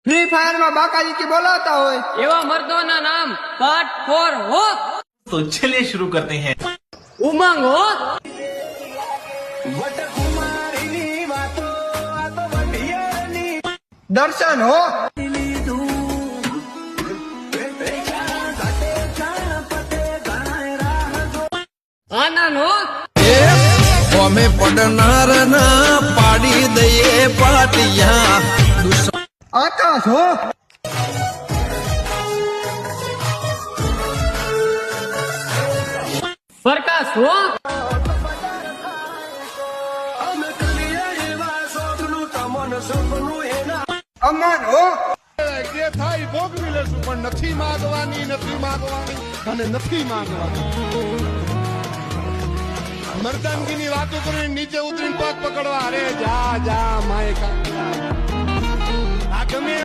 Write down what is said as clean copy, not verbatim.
Free fire में बाकाजी की बोलाता हो एवं मर्दों ना नाम पार्ट 4 हो। तो चलिए शुरू करते हैं। उमंग हो। दर्शन हो आनंद हो। અમે પડનાર ના પાડી દઈએ પાટિયા आकाश हो प्रकाश हो। अमन हो જે થાય ભોગવી લેશું પણ નથી માંગવાની અને નથી માંગવાની મર્દાનગીની વાતો કરીને નીચે ઉતરીને પગ પકડવા અરે જા જા માય આ ગમે